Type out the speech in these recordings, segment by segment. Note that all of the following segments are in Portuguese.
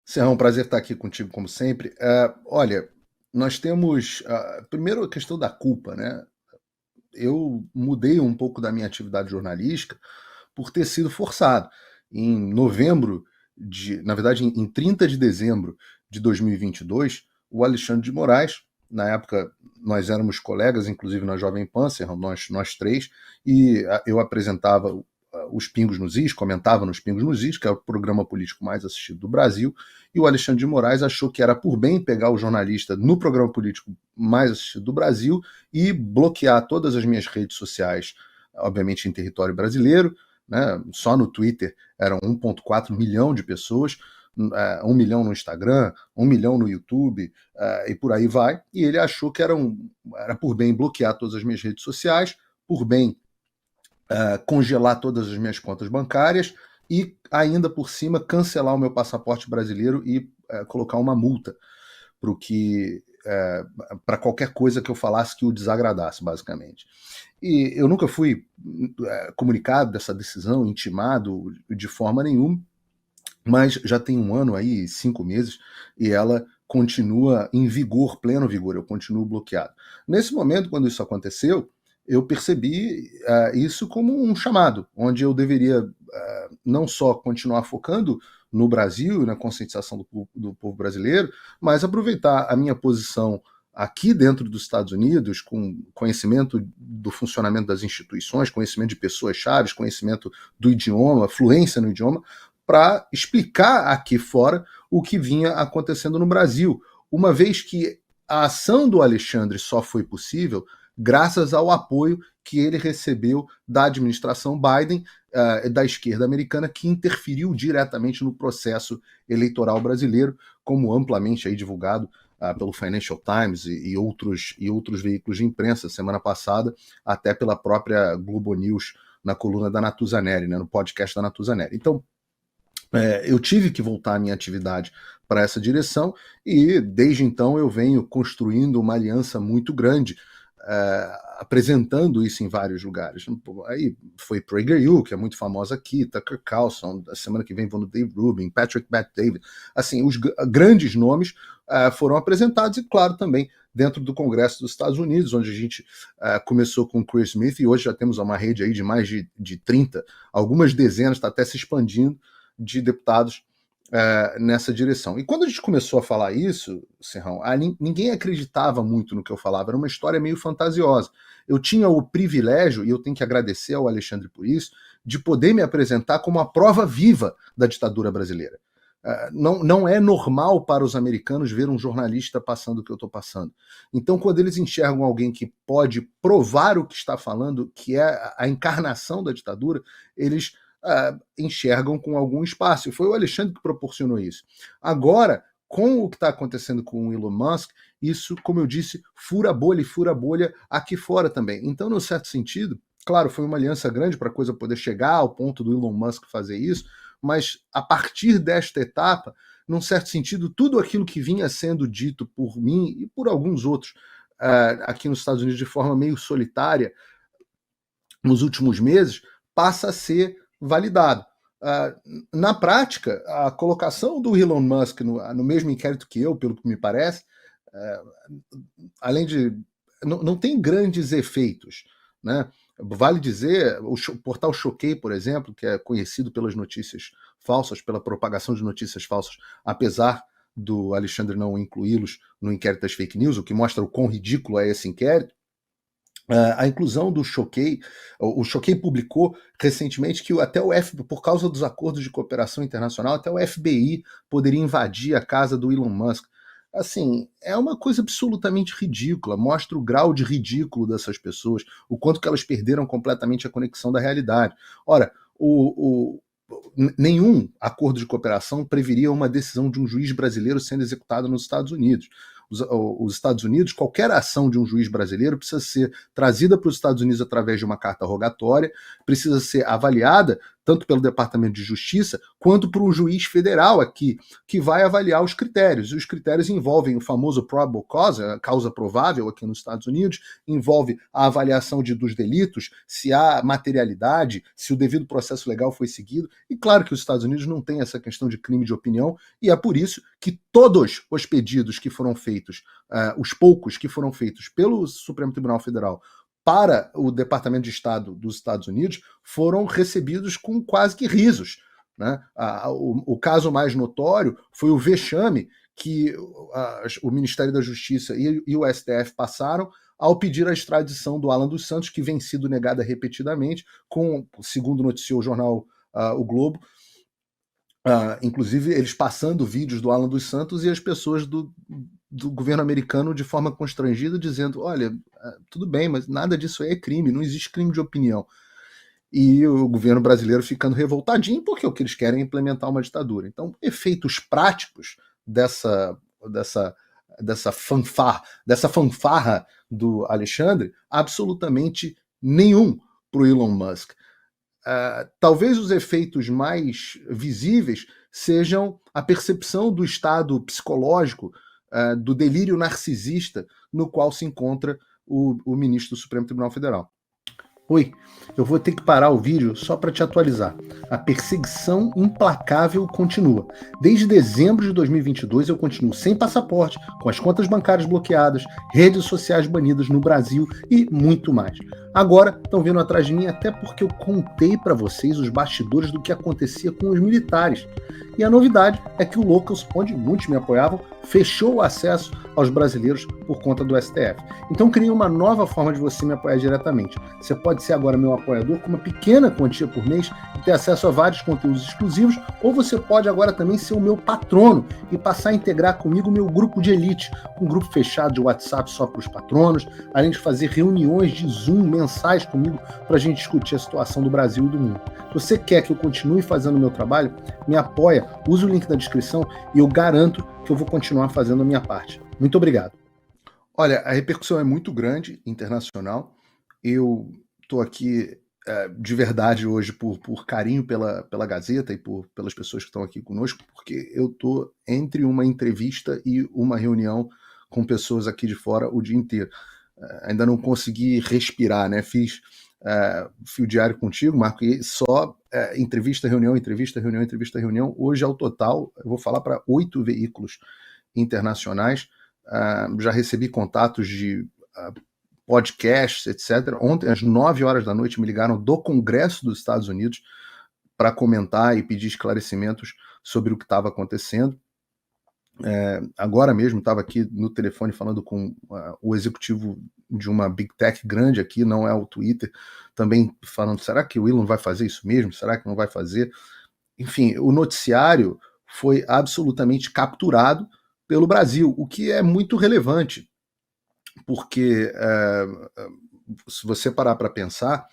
Serrão, um prazer estar aqui contigo, como sempre. Olha, nós temos, primeiro, a questão da culpa, né? Eu mudei um pouco da minha atividade jornalística por ter sido forçado. Em novembro, na verdade, em 30 de dezembro de 2022, o Alexandre de Moraes, na época nós éramos colegas, inclusive na Jovem Pan, Serrão, nós três, e eu apresentava os Pingos nos Is, comentava nos Pingos nos Is, que é o programa político mais assistido do Brasil, e o Alexandre de Moraes achou que era por bem pegar o jornalista no programa político mais assistido do Brasil e bloquear todas as minhas redes sociais, obviamente em território brasileiro, né? Só no Twitter eram 1,4 milhão de pessoas, 1 milhão no Instagram, 1 milhão no YouTube, e por aí vai. E ele achou que era por bem bloquear todas as minhas redes sociais, por bem congelar todas as minhas contas bancárias e ainda por cima cancelar o meu passaporte brasileiro e colocar uma multa para qualquer coisa que eu falasse que o desagradasse, basicamente. E eu nunca fui comunicado dessa decisão, intimado de forma nenhuma, mas já tem um ano aí, 5 meses, e ela continua em vigor, pleno vigor, eu continuo bloqueado. Nesse momento, quando isso aconteceu, eu percebi isso como um chamado, onde eu deveria não só continuar focando no Brasil e na conscientização do povo brasileiro, mas aproveitar a minha posição aqui dentro dos Estados Unidos, com conhecimento do funcionamento das instituições, conhecimento de pessoas-chave, conhecimento do idioma, fluência no idioma, para explicar aqui fora o que vinha acontecendo no Brasil, uma vez que a ação do Alexandre só foi possível graças ao apoio que ele recebeu da administração Biden, da esquerda americana, que interferiu diretamente no processo eleitoral brasileiro, como amplamente aí divulgado pelo Financial Times e outros veículos de imprensa semana passada, até pela própria Globo News na coluna da Natuzaneri, né, no podcast da Natuzaneri. Então, eu tive que voltar a minha atividade para essa direção e desde então eu venho construindo uma aliança muito grande, apresentando isso em vários lugares. Aí foi PragerU, que é muito famosa aqui, Tucker Carlson, a semana que vem vou no Dave Rubin, Patrick Bet-David. Assim, os grandes nomes foram apresentados e, claro, também dentro do Congresso dos Estados Unidos, onde a gente começou com Chris Smith e hoje já temos uma rede aí de mais de 30, algumas dezenas, está até se expandindo, de deputados nessa direção. E quando a gente começou a falar isso, Serrão, ninguém acreditava muito no que eu falava, era uma história meio fantasiosa. Eu tinha o privilégio, e eu tenho que agradecer ao Alexandre por isso, de poder me apresentar como a prova viva da ditadura brasileira. Não é normal para os americanos ver um jornalista passando o que eu estou passando. Então, quando eles enxergam alguém que pode provar o que está falando, que é a encarnação da ditadura, eles enxergam com algum espaço. E foi o Alexandre que proporcionou isso. Agora, com o que está acontecendo com o Elon Musk, isso, como eu disse, fura bolha e fura bolha aqui fora também. Então, num certo sentido, claro, foi uma aliança grande para a coisa poder chegar ao ponto do Elon Musk fazer isso, mas a partir desta etapa, num certo sentido, tudo aquilo que vinha sendo dito por mim e por alguns outros aqui nos Estados Unidos de forma meio solitária nos últimos meses, passa a ser validado. Na prática, a colocação do Elon Musk no mesmo inquérito que eu, pelo que me parece, além de... não tem grandes efeitos, né? Vale dizer, o portal Choquei, por exemplo, que é conhecido pelas notícias falsas, pela propagação de notícias falsas, apesar do Alexandre não incluí-los no inquérito das fake news, o que mostra o quão ridículo é esse inquérito. A inclusão do Choquei, o Choquei publicou recentemente que até o FBI, por causa dos acordos de cooperação internacional, até o FBI poderia invadir a casa do Elon Musk. Assim, é uma coisa absolutamente ridícula, mostra o grau de ridículo dessas pessoas, o quanto que elas perderam completamente a conexão da realidade. Ora, nenhum acordo de cooperação previria uma decisão de um juiz brasileiro sendo executada nos Estados Unidos. Os Estados Unidos, qualquer ação de um juiz brasileiro precisa ser trazida para os Estados Unidos através de uma carta rogatória, precisa ser avaliada tanto pelo Departamento de Justiça, quanto por um juiz federal aqui, que vai avaliar os critérios. E os critérios envolvem o famoso probable cause, a causa provável aqui nos Estados Unidos, envolve a avaliação dos delitos, se há materialidade, se o devido processo legal foi seguido. E claro que os Estados Unidos não tem essa questão de crime de opinião, e é por isso que todos os pedidos que foram feitos, os poucos que foram feitos pelo Supremo Tribunal Federal para o Departamento de Estado dos Estados Unidos foram recebidos com quase que risos, né? O caso mais notório foi o vexame que o Ministério da Justiça e o STF passaram ao pedir a extradição do Alan dos Santos, que vem sido negada repetidamente, segundo noticiou o jornal O Globo, inclusive eles passando vídeos do Alan dos Santos e as pessoas do governo americano de forma constrangida dizendo, olha, tudo bem, mas nada disso aí é crime, não existe crime de opinião. E o governo brasileiro ficando revoltadinho porque o que eles querem é implementar uma ditadura. Então, efeitos práticos dessa fanfarra do Alexandre, absolutamente nenhum para o Elon Musk. Talvez os efeitos mais visíveis sejam a percepção do estado psicológico, do delírio narcisista no qual se encontra o ministro do Supremo Tribunal Federal. Oi, eu vou ter que parar o vídeo só para te atualizar. A perseguição implacável continua. Desde dezembro de 2022 eu continuo sem passaporte, com as contas bancárias bloqueadas, redes sociais banidas no Brasil e muito mais. Agora estão vindo atrás de mim até porque eu contei para vocês os bastidores do que acontecia com os militares. E a novidade é que o Locals, onde muitos me apoiavam, fechou o acesso aos brasileiros por conta do STF. Então criei uma nova forma de você me apoiar diretamente. Você pode ser agora meu apoiador com uma pequena quantia por mês e ter acesso a vários conteúdos exclusivos, ou você pode agora também ser o meu patrono e passar a integrar comigo o meu grupo de elite, um grupo fechado de WhatsApp só para os patronos, além de fazer reuniões de Zoom mensais comigo para a gente discutir a situação do Brasil e do mundo. Se você quer que eu continue fazendo o meu trabalho, me apoia, use o link na descrição e eu garanto que eu vou continuar fazendo a minha parte. Muito obrigado. Olha, a repercussão é muito grande, internacional. Eu estou aqui de verdade hoje por carinho pela Gazeta e pelas pessoas que estão aqui conosco, porque eu estou entre uma entrevista e uma reunião com pessoas aqui de fora o dia inteiro. Ainda não consegui respirar, né? Fiz fio diário contigo, Marco, e só entrevista, reunião, entrevista, reunião, entrevista, reunião. Hoje, ao total, eu vou falar para 8 veículos internacionais. Já recebi contatos de podcasts, etc. Ontem, às 9 horas da noite, me ligaram do Congresso dos Estados Unidos para comentar e pedir esclarecimentos sobre o que estava acontecendo. Agora mesmo estava aqui no telefone falando com o executivo de uma Big Tech grande aqui, não é o Twitter, também falando, será que o Elon vai fazer isso mesmo? Será que não vai fazer? Enfim, o noticiário foi absolutamente capturado pelo Brasil, o que é muito relevante, porque se você parar para pensar,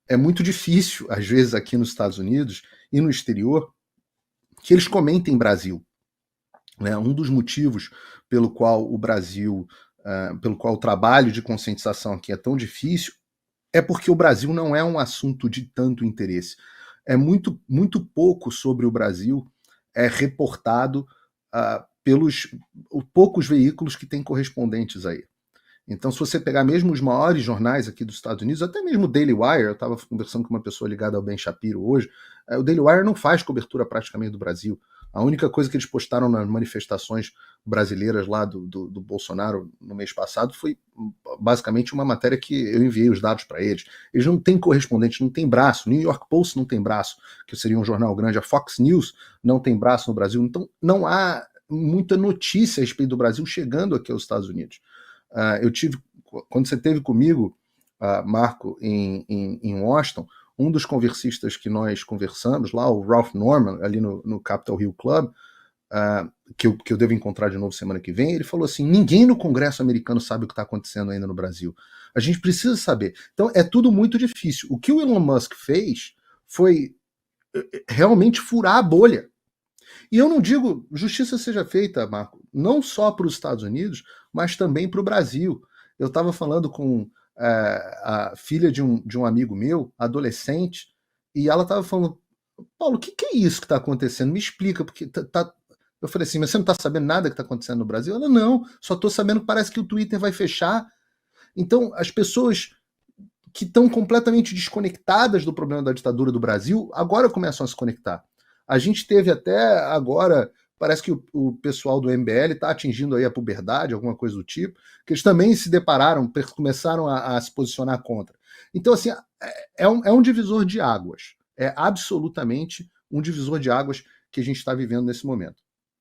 é muito difícil, às vezes aqui nos Estados Unidos e no exterior, que eles comentem Brasil. Um dos motivos pelo qual o Brasil, pelo qual o trabalho de conscientização aqui é tão difícil, é porque o Brasil não é um assunto de tanto interesse. É muito, muito pouco sobre o Brasil reportado pelos poucos veículos que têm correspondentes aí. Então, se você pegar mesmo os maiores jornais aqui dos Estados Unidos, até mesmo o Daily Wire, eu estava conversando com uma pessoa ligada ao Ben Shapiro hoje, o Daily Wire não faz cobertura praticamente do Brasil. A única coisa que eles postaram nas manifestações brasileiras lá do Bolsonaro no mês passado foi basicamente uma matéria que eu enviei os dados para eles. Eles não têm correspondente, não tem braço. New York Post não tem braço, que seria um jornal grande. A Fox News não tem braço no Brasil. Então não há muita notícia a respeito do Brasil chegando aqui aos Estados Unidos. Quando você esteve comigo, Marco, em Washington, um dos conversistas que nós conversamos lá, o Ralph Norman, ali no Capitol Hill Club, que eu devo encontrar de novo semana que vem, ele falou assim, ninguém no Congresso americano sabe o que está acontecendo ainda no Brasil. A gente precisa saber. Então é tudo muito difícil. O que o Elon Musk fez foi realmente furar a bolha. E eu não digo justiça seja feita, Marco, não só para os Estados Unidos, mas também para o Brasil. Eu estava falando com a filha de um amigo meu, adolescente, e ela estava falando, Paulo, o que, que é isso que está acontecendo? Me explica, porque eu falei assim, mas você não está sabendo nada que está acontecendo no Brasil? Ela, não, só estou sabendo que parece que o Twitter vai fechar. Então, as pessoas que estão completamente desconectadas do problema da ditadura do Brasil agora começam a se conectar. A gente teve até agora, parece que o pessoal do MBL está atingindo aí a puberdade, alguma coisa do tipo, que eles também se depararam, começaram a se posicionar contra. Então, assim, é um divisor de águas. É absolutamente um divisor de águas que a gente está vivendo nesse momento.